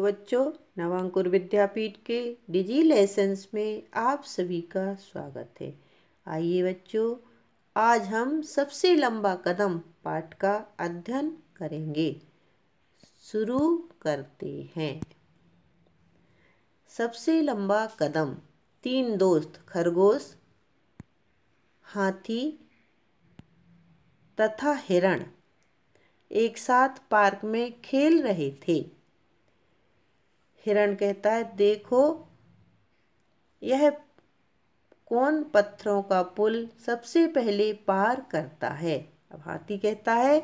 तो बच्चों, नवांकुर विद्यापीठ के डिजी लेसन्स में आप सभी का स्वागत है। आइए बच्चों, आज हम सबसे लंबा कदम पाठ का अध्ययन करेंगे। शुरू करते हैं। सबसे लंबा कदम। 3 दोस्त खरगोश, हाथी तथा हिरण एक साथ पार्क में खेल रहे थे। हिरण कहता है, देखो यह कौन पत्थरों का पुल सबसे पहले पार करता है। अब हाथी कहता है,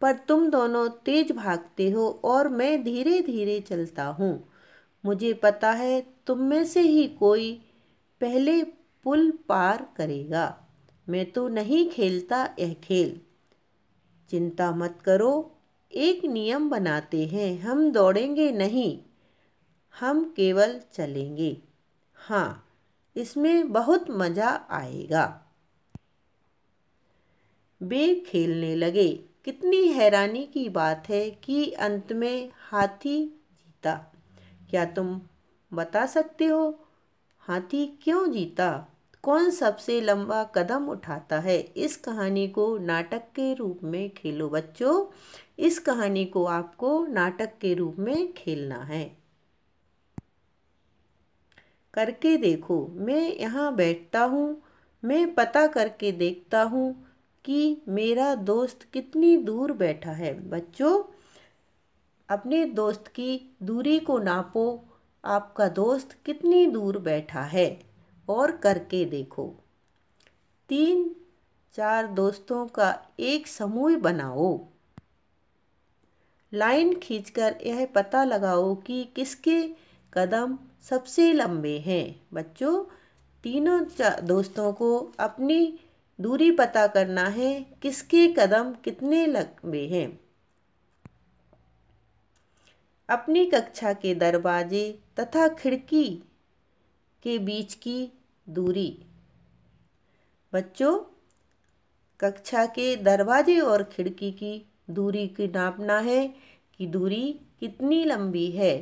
पर तुम दोनों तेज भागते हो और मैं धीरे धीरे चलता हूँ। मुझे पता है तुम में से ही कोई पहले पुल पार करेगा। मैं तो नहीं खेलता यह खेल। चिंता मत करो, एक नियम बनाते हैं, हम दौड़ेंगे नहीं, हम केवल चलेंगे। हाँ, इसमें बहुत मज़ा आएगा। वे खेलने लगे। कितनी हैरानी की बात है कि अंत में हाथी जीता। क्या तुम बता सकते हो हाथी क्यों जीता? कौन सबसे लंबा कदम उठाता है? इस कहानी को नाटक के रूप में खेलो बच्चों। इस कहानी को आपको नाटक के रूप में खेलना है। करके देखो। मैं यहाँ बैठता हूँ, मैं पता करके देखता हूँ कि मेरा दोस्त कितनी दूर बैठा है। बच्चों, अपने दोस्त की दूरी को नापो। आपका दोस्त कितनी दूर बैठा है और करके देखो। 3-4 दोस्तों का एक समूह बनाओ। लाइन खींचकर यह पता लगाओ कि किसके कदम सबसे लंबे हैं। बच्चों, तीनों दोस्तों को अपनी दूरी पता करना है, किसके कदम कितने लंबे हैं। अपनी कक्षा के दरवाजे तथा खिड़की के बीच की दूरी। बच्चों, कक्षा के दरवाजे और खिड़की की दूरी की नापना है कि दूरी कितनी लंबी है।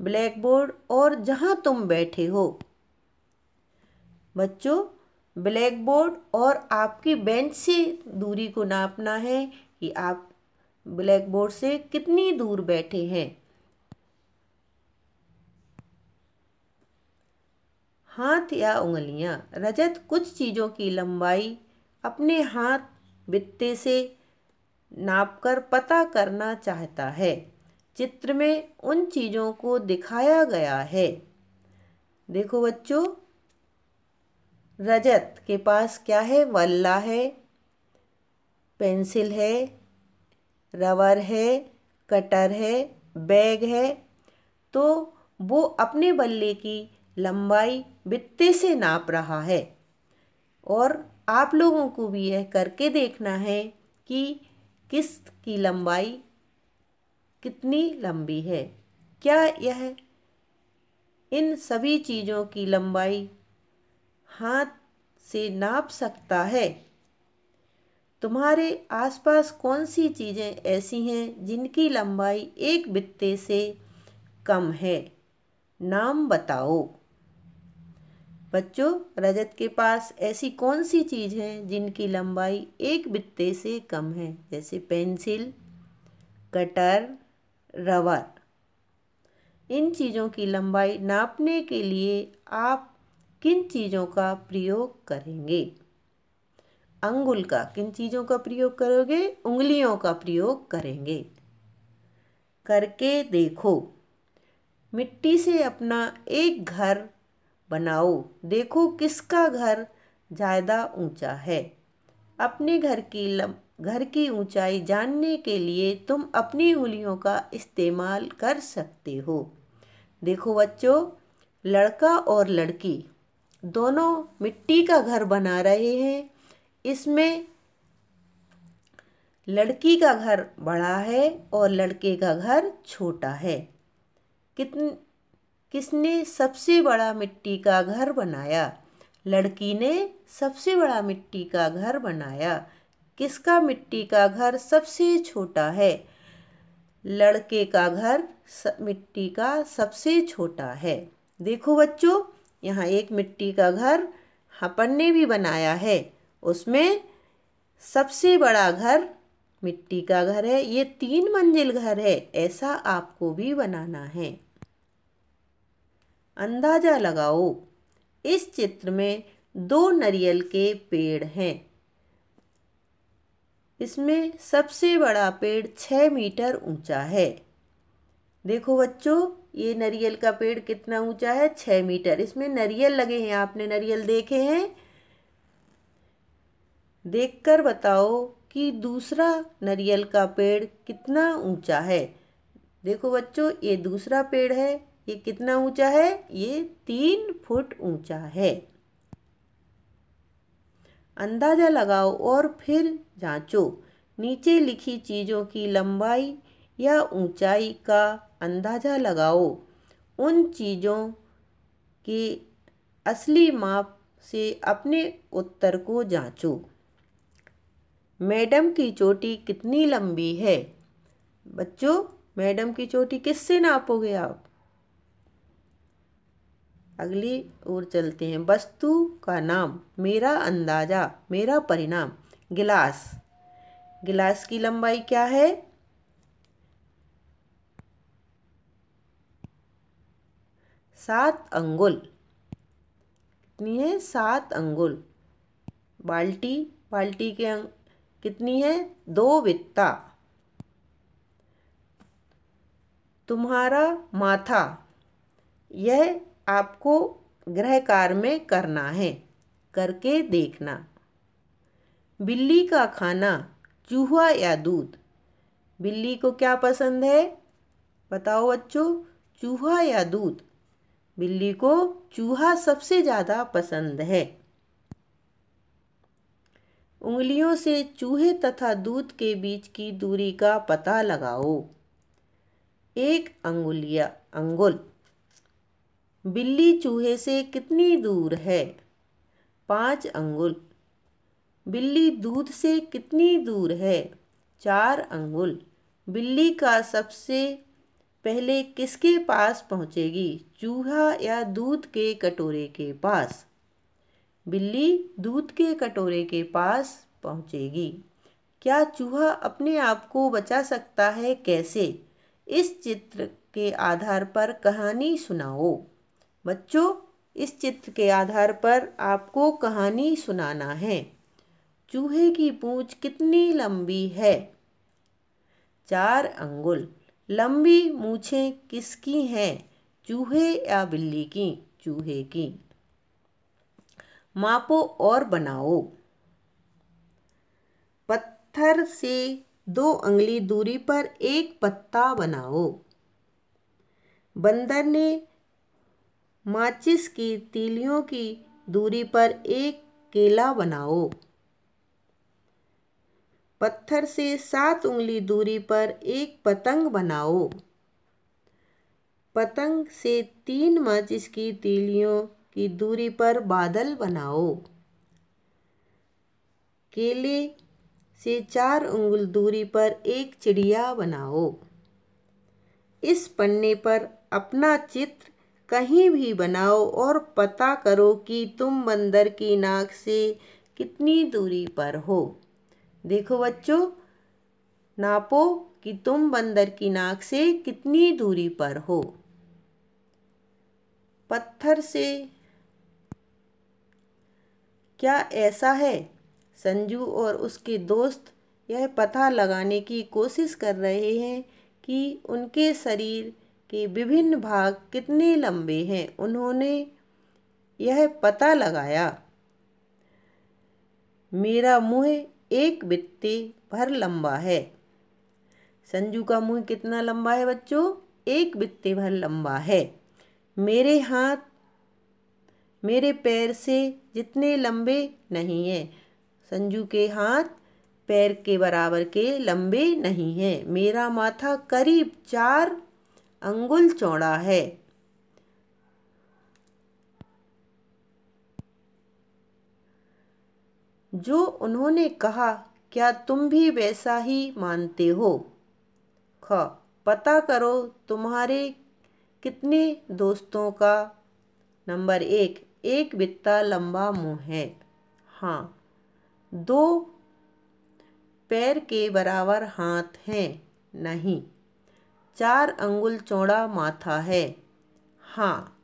ब्लैक बोर्ड और जहाँ तुम बैठे हो। बच्चों, ब्लैक बोर्ड और आपकी बेंच से दूरी को नापना है कि आप ब्लैक बोर्ड से कितनी दूर बैठे हैं। हाथ या उंगलियां। रजत कुछ चीज़ों की लंबाई अपने हाथ बित्ते से नापकर पता करना चाहता है। चित्र में उन चीज़ों को दिखाया गया है। देखो बच्चों, रजत के पास क्या है? वल्ला है, पेंसिल है, रबर है, कटर है, बैग है। तो वो अपने बल्ले की लंबाई बित्ते से नाप रहा है और आप लोगों को भी यह करके देखना है कि किसकी लंबाई कितनी लंबी है। क्या यह इन सभी चीज़ों की लंबाई हाथ से नाप सकता है? तुम्हारे आसपास कौन सी चीज़ें ऐसी हैं जिनकी लंबाई एक बित्ते से कम है? नाम बताओ। बच्चों, रजत के पास ऐसी कौन सी चीज़ है जिनकी लंबाई एक बित्ते से कम है? जैसे पेंसिल, कटर, रबर। इन चीज़ों की लंबाई नापने के लिए आप किन चीज़ों का प्रयोग करेंगे? अंगुल का। किन चीज़ों का प्रयोग करोगे? उंगलियों का प्रयोग करेंगे। करके देखो। मिट्टी से अपना एक घर बनाओ। देखो किसका घर ज़्यादा ऊंचा है। अपने घर की ऊंचाई जानने के लिए तुम अपनी उंगलियों का इस्तेमाल कर सकते हो। देखो बच्चों, लड़का और लड़की दोनों मिट्टी का घर बना रहे हैं। इसमें लड़की का घर बड़ा है और लड़के का घर छोटा है। किसने सबसे बड़ा मिट्टी का घर बनाया? लड़की ने सबसे बड़ा मिट्टी का घर बनाया। किसका मिट्टी का घर सबसे छोटा है? लड़के का घर मिट्टी का सबसे छोटा है। देखो बच्चों, यहाँ एक मिट्टी का घर अपन ने भी बनाया है। उसमें सबसे बड़ा घर मिट्टी का घर है। ये 3 मंजिल घर है। ऐसा आपको भी बनाना है। अंदाजा लगाओ। इस चित्र में 2 नारियल के पेड़ हैं। इसमें सबसे बड़ा पेड़ 6 मीटर ऊंचा है। देखो बच्चों, ये नारियल का पेड़ कितना ऊंचा है? 6 मीटर। इसमें नारियल लगे हैं। आपने नारियल देखे हैं? देखकर बताओ कि दूसरा नारियल का पेड़ कितना ऊंचा है। देखो बच्चों, ये दूसरा पेड़ है। ये कितना ऊंचा है? ये 3 फुट ऊंचा है। अंदाजा लगाओ और फिर जांचो। नीचे लिखी चीज़ों की लंबाई या ऊंचाई का अंदाजा लगाओ। उन चीज़ों के असली माप से अपने उत्तर को जांचो। मैडम की चोटी कितनी लंबी है? बच्चों, मैडम की चोटी किससे नापोगे आप? अगली ओर चलते हैं। वस्तु का नाम, मेरा अंदाजा, मेरा परिणाम। गिलास। गिलास की लंबाई क्या है? 7 अंगुल। कितनी है? 7 अंगुल। बाल्टी। बाल्टी के कितनी है? 2 बित्ता। तुम्हारा माथा। यह आपको गृह कार्य में करना है। करके देखना। बिल्ली का खाना, चूहा या दूध? बिल्ली को क्या पसंद है? बताओ बच्चों, चूहा या दूध? बिल्ली को चूहा सबसे ज़्यादा पसंद है। उंगलियों से चूहे तथा दूध के बीच की दूरी का पता लगाओ। 1 अंगुल। बिल्ली चूहे से कितनी दूर है? 5 अंगुल। बिल्ली दूध से कितनी दूर है? 4 अंगुल। बिल्ली का सबसे पहले किसके पास पहुंचेगी? चूहा या दूध के कटोरे के पास? बिल्ली दूध के कटोरे के पास पहुंचेगी। क्या चूहा अपने आप को बचा सकता है? कैसे? इस चित्र के आधार पर कहानी सुनाओ। बच्चों, इस चित्र के आधार पर आपको कहानी सुनाना है। चूहे की पूंछ कितनी लंबी है? 4 अंगुल। लंबी मूछें किसकी हैं? चूहे या बिल्ली की? चूहे की। मापो और बनाओ। पत्थर से 2 अंगुली दूरी पर एक पत्ता बनाओ। बंदर ने माचिस की तीलियों की दूरी पर एक केला बनाओ। पत्थर से 7 उंगली दूरी पर एक पतंग बनाओ। पतंग से 3 माचिस की तीलियों की दूरी पर बादल बनाओ। केले से 4 उंगल दूरी पर एक चिड़िया बनाओ। इस पन्ने पर अपना चित्र कहीं भी बनाओ और पता करो कि तुम बंदर की नाक से कितनी दूरी पर हो। देखो बच्चों, नापो कि तुम बंदर की नाक से कितनी दूरी पर हो। पत्थर से क्या ऐसा है? संजू और उसके दोस्त यह पता लगाने की कोशिश कर रहे हैं कि उनके शरीर के विभिन्न भाग कितने लंबे हैं। उन्होंने यह पता लगाया। मेरा मुंह 1 बित्ते भर लंबा है। संजू का मुंह कितना लंबा है बच्चों? 1 बित्ते भर लंबा है। मेरे हाथ मेरे पैर से जितने लंबे नहीं हैं। संजू के हाथ पैर के बराबर के लंबे नहीं हैं। मेरा माथा करीब 4 अंगुल चौड़ा है। जो उन्होंने कहा, क्या तुम भी वैसा ही मानते हो? ख पता करो तुम्हारे कितने दोस्तों का। नंबर 1, एक बित्ता लंबा मुंह है। हाँ। 2 पैर के बराबर हाथ हैं। नहीं। 4 अंगुल चौड़ा माथा है। हाँ।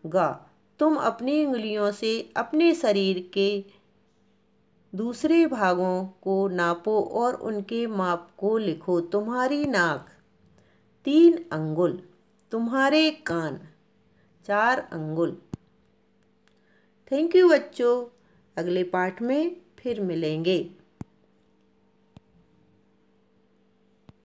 गा, तुम अपनी उंगलियों से अपने शरीर के दूसरे भागों को नापो और उनके माप को लिखो। तुम्हारी नाक 3 अंगुल, तुम्हारे कान 4 अंगुल। थैंक यू बच्चों, अगले पाठ में फिर मिलेंगे।